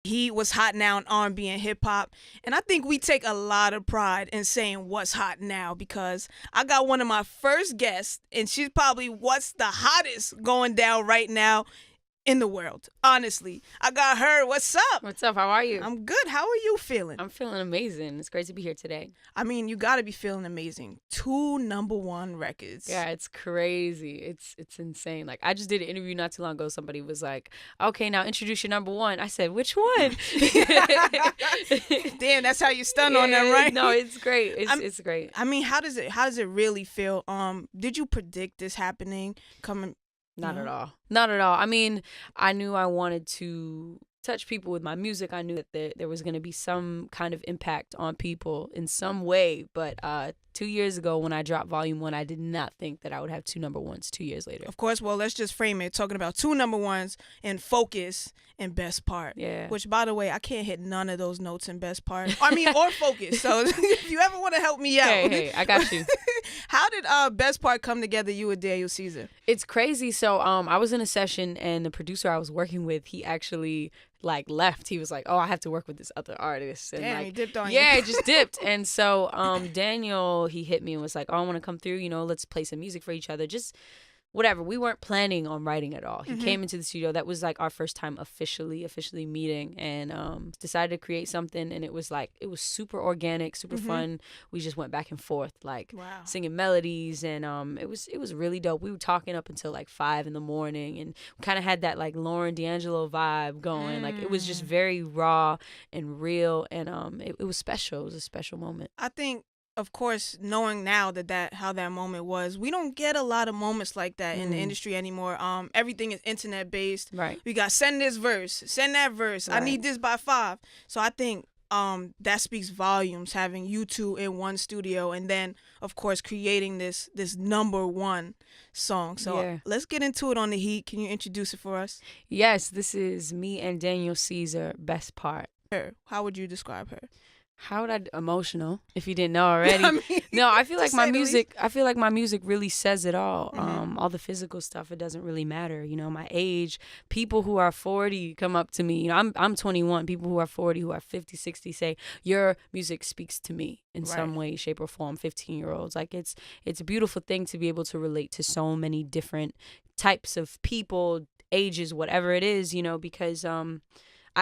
He was hot now in R&B and hip hop, and I think we take a lot of pride in saying what's hot now because I got one of my first guests, and she's probably what's the hottest going down right now in the world. Honestly, I got her. What's up? What's up? How are you? I'm good. How are you feeling? I'm feeling amazing. It's great to be here today. I mean, you got to be feeling amazing. 2 #1 records. Yeah, it's crazy. It's insane. Like, I just did an interview not too long ago. Somebody was like, "Okay, now introduce your #1." I said, "Which one?" Damn, that's how you stun on them, right? No, it's great. It's great. I mean, how does it really feel? Did you predict this happening coming? Not at all. Not at all. I mean, I knew I wanted to touch people with my music. I knew that there was going to be some kind of impact on people in some way. But 2 years ago when I dropped Volume 1, I did not think that I would have 2 #1s 2 years later. Of course. Well, let's just frame it. Talking about 2 #1s and Focus and Best Part. Yeah. Which, by the way, I can't hit none of those notes in Best Part. I mean, or Focus. So if you ever want to help me out. Hey, I got you. How did Best Part come together, you and Daniel Caesar? It's crazy. So I was in a session and the producer I was working with, he actually left. He was like, "Oh, I have to work with this other artist." And damn, he dipped on you. Yeah, you. he just dipped. And so Daniel, he hit me and was like, "Oh, I want to come through, let's play some music for each other." Just whatever. We weren't planning on writing at all. He came into the studio. That was our first time officially meeting, and decided to create something. And it was super organic, super fun. We just went back and forth, wow. singing melodies, and it was really dope. We were talking up until 5 in the morning, and we kind of had that Lauren D'Angelo vibe going. It was just very raw and real, and it was special. It was a special moment. I think, of course, knowing now that how that moment was, we don't get a lot of moments like that in the industry anymore. Everything is internet based. Right. We got send this verse, send that verse. Right. I need this by 5. So I think that speaks volumes, having you two in one studio, and then of course creating this #1 song. So yeah. Let's get into it on the heat. Can you introduce it for us? Yes, this is me and Daniel Caesar, Best Part. Her. How would you describe her? How would I emotional? If you didn't know already. No, I feel like my music. I feel like my music really says it all. All the physical stuff, it doesn't really matter. My age. People who are 40 come up to me. I'm 21. People who are 40, who are 50, 60 say your music speaks to me in some way, shape, or form. 15-year-olds. It's a beautiful thing to be able to relate to so many different types of people, ages, whatever it is. Because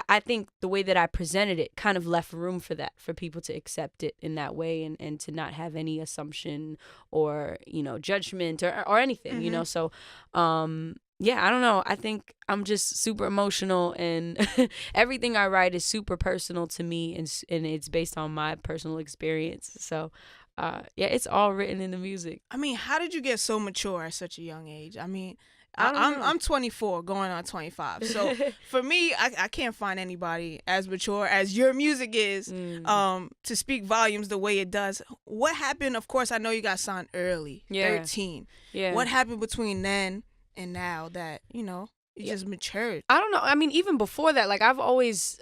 I think the way that I presented it kind of left room for that, for people to accept it in that way, and to not have any assumption or, judgment or anything, So, yeah, I don't know. I think I'm just super emotional, and everything I write is super personal to me, and it's based on my personal experience. So, yeah, it's all written in the music. I mean, how did you get so mature at such a young age? I mean, I'm 24 going on 25. So for me, I can't find anybody as mature as your music is to speak volumes the way it does. What happened? Of course, I know you got signed early, 13. Yeah. What happened between then and now that, it just matured? I don't know. I mean, even before that, I've always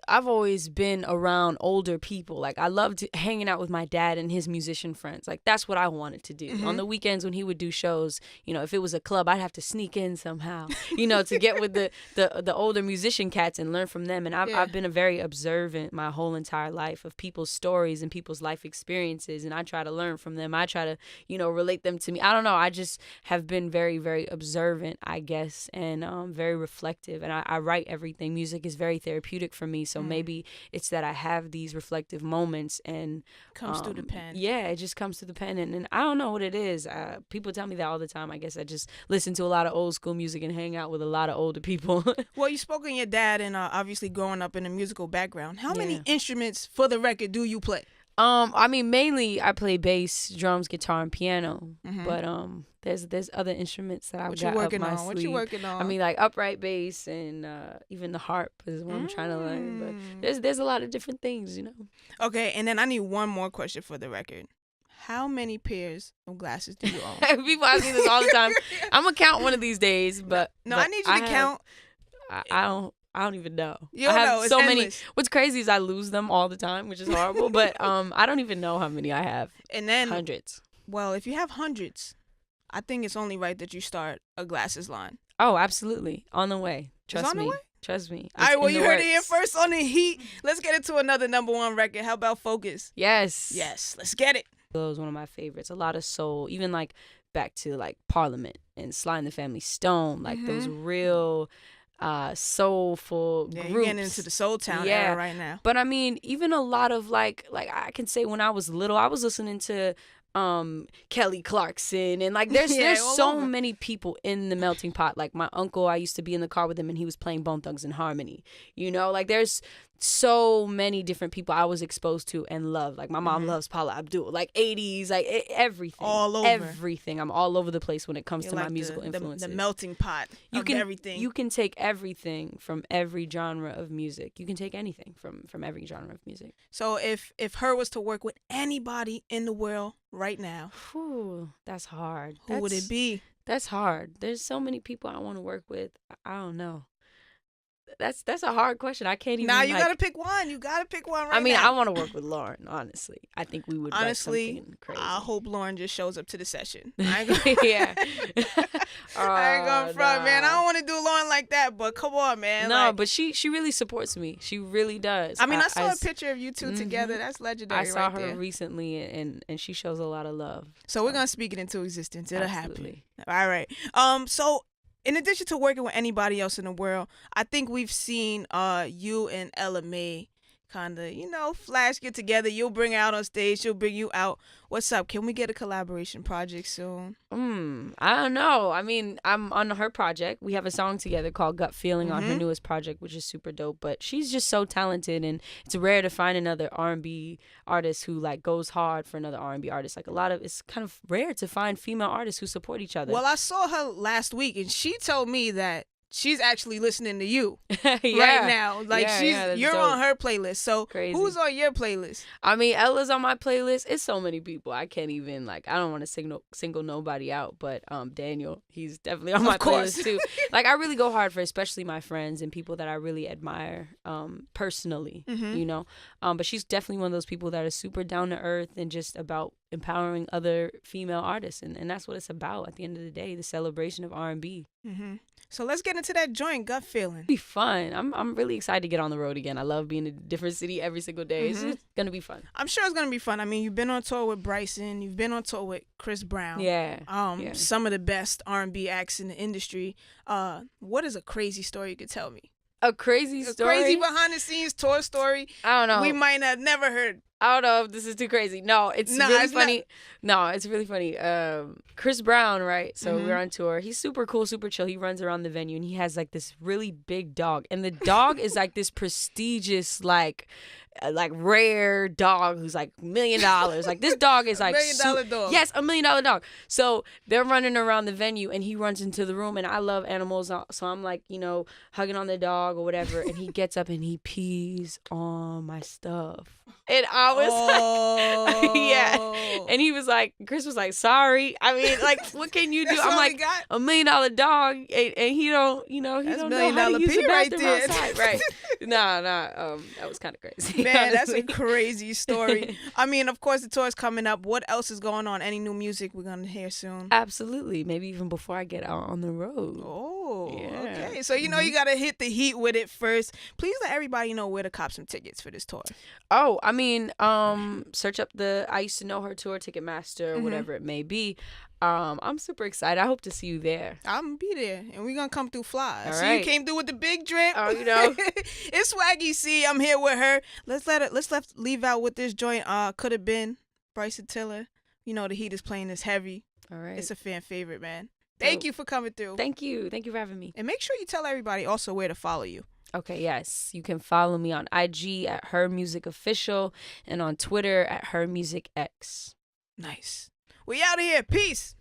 been around older people. I loved hanging out with my dad and his musician friends. That's what I wanted to do. On the weekends when he would do shows, if it was a club, I'd have to sneak in somehow, to get with the older musician cats and learn from them. And I've been a very observant my whole entire life of people's stories and people's life experiences, and I try to learn from them. I try to, relate them to me. I don't know. I just have been very, very observant, I guess, and very reflective, and I write everything. Music is very therapeutic for me, so maybe it's that I have these reflective moments, and comes through the pen. Yeah, it just comes through the pen, and I don't know what it is. People tell me that all the time. I guess I just listen to a lot of old school music and hang out with a lot of older people. Well, you spoke on your dad, and obviously growing up in a musical background. How many instruments, for the record, do you play? I mean, mainly I play bass, drums, guitar, and piano. But there's other instruments that I've got up my sleeve. What you working on? I mean, upright bass and even the harp is what I'm trying to learn. But there's a lot of different things, Okay, and then I need one more question for the record. How many pairs of glasses do you own? People ask me this all the time. I'm gonna count one of these days, but I need you to count. I don't even know. You don't know. It's so endless. many. What's crazy is I lose them all the time, which is horrible. But I don't even know how many I have. And then hundreds. Well, if you have hundreds, I think it's only right that you start a glasses line. Oh, absolutely. On the way. Trust me. The way? Trust me. All right, well, you heard it here first on the Heat. Let's get into another #1 record. How about Focus? Yes. Yes, let's get it. That was one of my favorites. A lot of soul, even like back to like Parliament and Sly and the Family Stone, like those real soulful groups. You're getting into the Soul Town era right now. But I mean, even a lot of like I can say when I was little, I was listening to Kelly Clarkson and like there's so many people in the melting pot. Like my uncle, I used to be in the car with him and he was playing Bone Thugs and Harmony. You know, like there's so many different people I was exposed to and loved. Like my mom loves Paula Abdul, like 80s, like everything. All over. Everything. I'm all over the place when it comes to my musical influences. The melting pot of everything. You can take everything from every genre of music. You can take anything from every genre of music. So if H.E.R was to work with anybody in the world right now, that's hard. Who would it be? That's hard. There's so many people I want to work with. I don't know. That's a hard question. I can't even. Nah, you gotta pick one. You gotta pick one right now. I mean, I want to work with Lauren. Honestly, I think we would. Honestly, something crazy. I hope Lauren just shows up to the session. I ain't gonna front, man. I don't want to do Lauren like that, but come on, man. No, but she really supports me. She really does. I mean, I saw a picture of you two together. That's legendary. I saw her there recently, and she shows a lot of love. So we're gonna speak it into existence. It'll happen. All right. So. In addition to working with anybody else in the world, I think we've seen you and Ella Mai kind of, flash get together. You'll bring her out on stage. She'll bring you out. What's up? Can we get a collaboration project soon? I don't know. I mean, I'm on her project. We have a song together called Gut Feeling on her newest project, which is super dope. But she's just so talented, and it's rare to find another R&B artist who like goes hard for another R&B artist. Like it's kind of rare to find female artists who support each other. Well, I saw her last week, and she told me that she's actually listening to you right now. Like you're dope. On her playlist. So crazy. Who's on your playlist? I mean, Ella's on my playlist. It's so many people. I can't even I don't want to single nobody out, but Daniel, he's definitely on my playlist too. Like I really go hard for especially my friends and people that I really admire personally, but she's definitely one of those people that is super down to earth and just about empowering other female artists, and that's what it's about at the end of the day, the celebration of R&B. So let's get into that joint, Gut Feeling. It'll be fun. I'm really excited to get on the road again. I love being in a different city every single day. It's just gonna be fun. I'm sure it's gonna be fun. I mean, you've been on tour with Bryson. You've been on tour with Chris Brown. Some of the best R&B acts in the industry. What is a crazy story you could tell me? A crazy story? A crazy behind the scenes tour story. I don't know. We might have never heard. I don't know if this is too crazy. No, it's really funny. No, it's really funny. Chris Brown, right? So we're on tour. He's super cool, super chill. He runs around the venue and he has like this really big dog. And the dog is like this prestigious, like rare dog who's like $1 million. Like this dog is like $1 million dog. Yes, $1 million dog. So they're running around the venue and he runs into the room, and I love animals, so I'm like, hugging on the dog or whatever, and he gets up and he pees on my stuff. And I was like, yeah. And he was like, Chris was like, sorry. I mean, like, what can you do? I'm like, $1 million dog, and he don't, he don't know how to use the bathroom outside. Right. That was kind of crazy. Man, that's a crazy story. I mean, of course, the tour's coming up. What else is going on? Any new music we're going to hear soon? Absolutely. Maybe even before I get out on the road. Oh, yeah. Okay. So, you got to hit the heat with it first. Please let everybody know where to cop some tickets for this tour. Oh, I mean, search up the I Used to Know Her tour, Ticketmaster, whatever it may be. I'm super excited. I hope to see you there. I'm going to be there, and we're going to come through fly. All so right. You came through with the big drip. Oh, It's Swaggy Sie. I'm here with her. Let's leave out with this joint. Could Have Been, Bryson Tiller. The Heat is playing this heavy. All right. It's a fan favorite, man. Thank you for coming through. Thank you. Thank you for having me. And make sure you tell everybody also where to follow you. Okay, yes. You can follow me on IG at H.E.R Music Official and on Twitter at H.E.R Music X. Nice. We out of here. Peace.